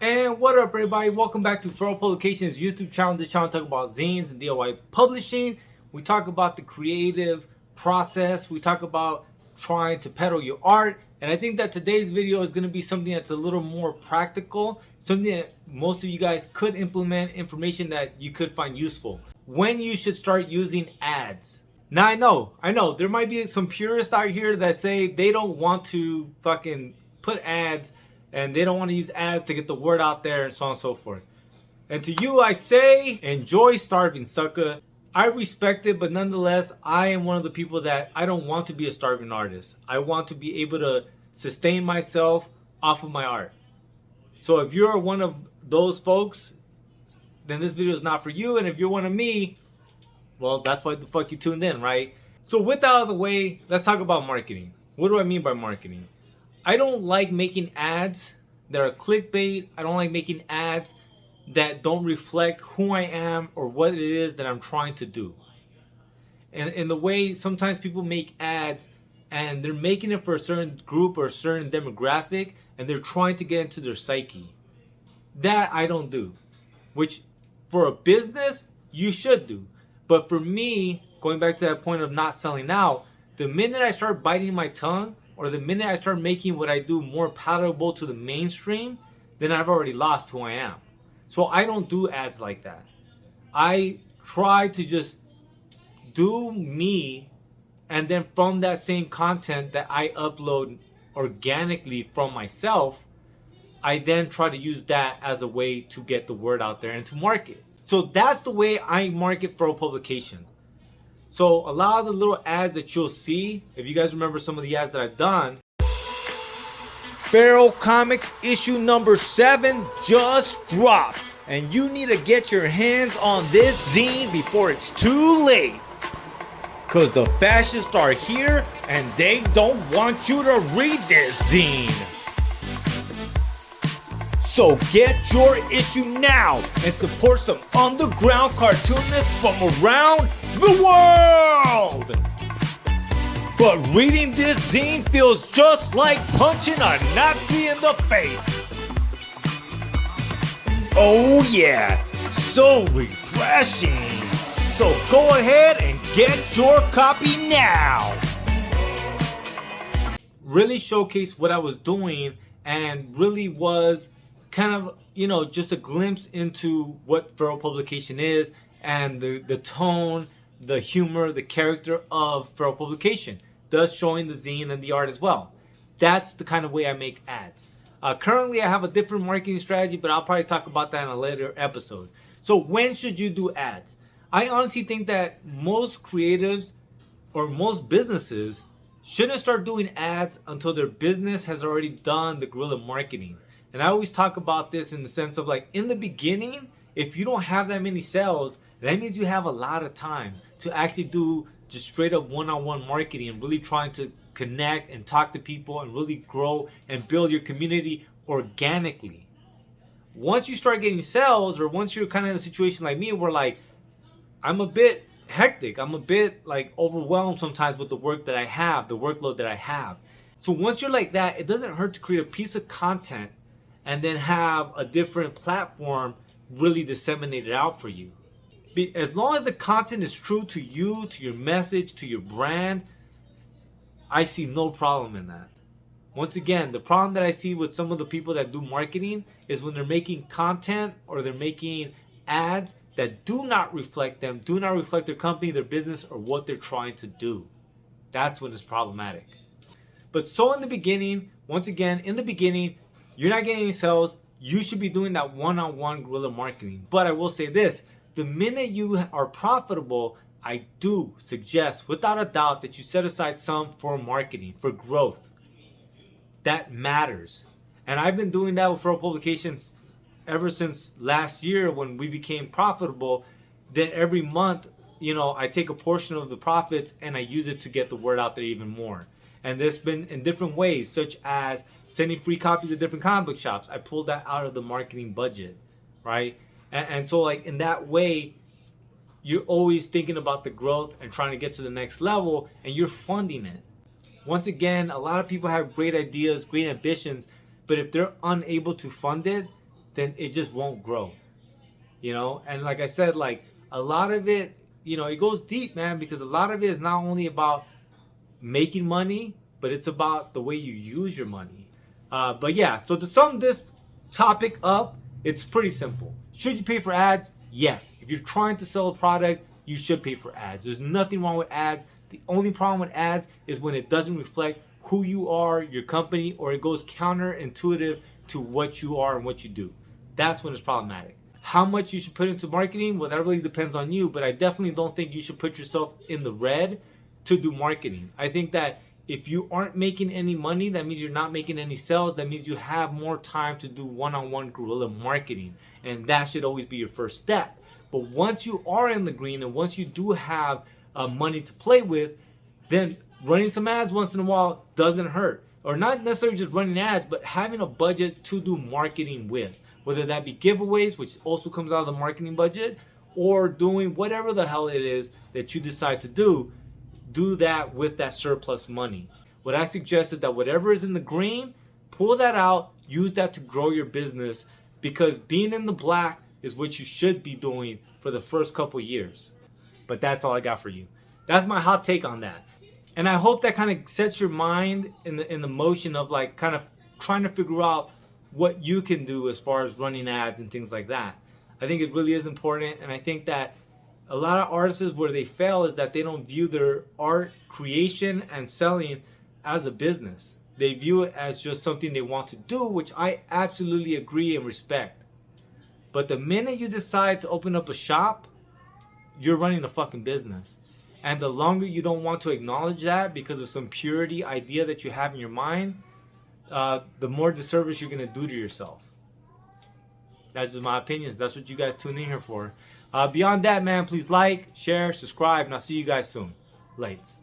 And what up, everybody? Welcome back to Feral Publications YouTube channel. This channel talk about zines and DIY publishing. We talk about the creative process. We talk about trying to peddle your art. And I think that today's video is going to be something that's a little more practical, something that most of you guys could implement, information that you could find useful. When you should start using ads. Now I know, there might be some purists out here that say they don't want to fucking put ads and they don't want to use ads to get the word out there and so on and so forth. And to you I say, enjoy starving, sucker. I respect it, but nonetheless, I am one of the people that I don't want to be a starving artist. I want to be able to sustain myself off of my art. So if you're one of those folks, then this video is not for you. And if you're one of me, well, that's why the fuck you tuned in, right? So with that out of the way, let's talk about marketing. What do I mean by marketing? I don't like making ads that are clickbait. I don't like making ads that don't reflect who I am or what it is that I'm trying to do. And in the way sometimes people make ads and they're making it for a certain group or a certain demographic and they're trying to get into their psyche. That I don't do. Which for a business, you should do. But for me, going back to that point of not selling out, the minute I start biting my tongue or the minute I start making what I do more palatable to the mainstream, then I've already lost who I am. So I don't do ads like that. I try to just do me, and then from that same content that I upload organically from myself, I then try to use that as a way to get the word out there and to market. So that's the way I market for a publication. So a lot of the little ads that you'll see, if you guys remember some of the ads that I've done, Feral Comics issue number 7 just dropped. And you need to get your hands on this zine before it's too late. Cause the fascists are here and they don't want you to read this zine. So get your issue now and support some underground cartoonists from around the world! But reading this zine feels just like punching a Nazi in the face. Oh yeah, so refreshing. So go ahead and get your copy now. Really showcase what I was doing and really was kind of, just a glimpse into what Feral Publication is and the tone, the humor, the character of Feral Publication, thus showing the zine and the art as well. That's the kind of way I make ads. Currently, I have a different marketing strategy, but I'll probably talk about that in a later episode. So when should you do ads? I honestly think that most creatives or most businesses shouldn't start doing ads until their business has already done the guerrilla marketing. And I always talk about this in the sense of like, in the beginning, if you don't have that many sales, that means you have a lot of time to actually do just straight up one-on-one marketing and really trying to connect and talk to people and really grow and build your community organically. Once you start getting sales, or once you're kind of in a situation like me where like I'm a bit hectic, I'm a bit like overwhelmed sometimes with the work that I have, the workload that I have. So once you're like that, it doesn't hurt to create a piece of content and then have a different platform really disseminate it out for you. As long as the content is true to you, to your message, to your brand, I see no problem in that. Once again, the problem that I see with some of the people that do marketing is when they're making content or they're making ads that do not reflect them, do not reflect their company, their business, or what they're trying to do. That's when it's problematic. But so in the beginning, once again, in the beginning, you're not getting any sales, you should be doing that one-on-one guerrilla marketing. But I will say this, the minute you are profitable, I do suggest, without a doubt, that you set aside some for marketing, for growth. That matters. And I've been doing that with Feral Publications ever since last year when we became profitable. Then every month, I take a portion of the profits and I use it to get the word out there even more. And there's been in different ways, such as sending free copies to different comic book shops. I pulled that out of the marketing budget, right? And so like in that way, you're always thinking about the growth and trying to get to the next level, and you're funding it. Once again, a lot of people have great ideas, great ambitions, but if they're unable to fund it, then it just won't grow. And like I said, like a lot of it, it goes deep, man, because a lot of it is not only about making money, but it's about the way you use your money. But yeah, so to sum this topic up, it's pretty simple. Should you pay for ads? Yes. If you're trying to sell a product, you should pay for ads. There's nothing wrong with ads. The only problem with ads is when it doesn't reflect who you are, your company, or it goes counterintuitive to what you are and what you do. That's when it's problematic. How much you should put into marketing? Well, that really depends on you, but I definitely don't think you should put yourself in the red to do marketing. I think that if you aren't making any money, that means you're not making any sales. That means you have more time to do one-on-one guerrilla marketing. And that should always be your first step. But once you are in the green and once you do have money to play with, then running some ads once in a while doesn't hurt. Or not necessarily just running ads, but having a budget to do marketing with. Whether that be giveaways, which also comes out of the marketing budget, or doing whatever the hell it is that you decide to do that with that surplus money. What I suggest is that whatever is in the green, pull that out, use that to grow your business, because being in the black is what you should be doing for the first couple years. But that's all I got for you. That's my hot take on that. And I hope that kind of sets your mind in the motion of like kind of trying to figure out what you can do as far as running ads and things like that. I think it really is important, and I think that a lot of artists, where they fail is that they don't view their art creation and selling as a business. They view it as just something they want to do, which I absolutely agree and respect. But the minute you decide to open up a shop, you're running a fucking business. And the longer you don't want to acknowledge that because of some purity idea that you have in your mind, the more disservice you're going to do to yourself. That's just my opinions. That's what you guys tune in here for. Beyond that, man, please like, share, subscribe, and I'll see you guys soon. Lates.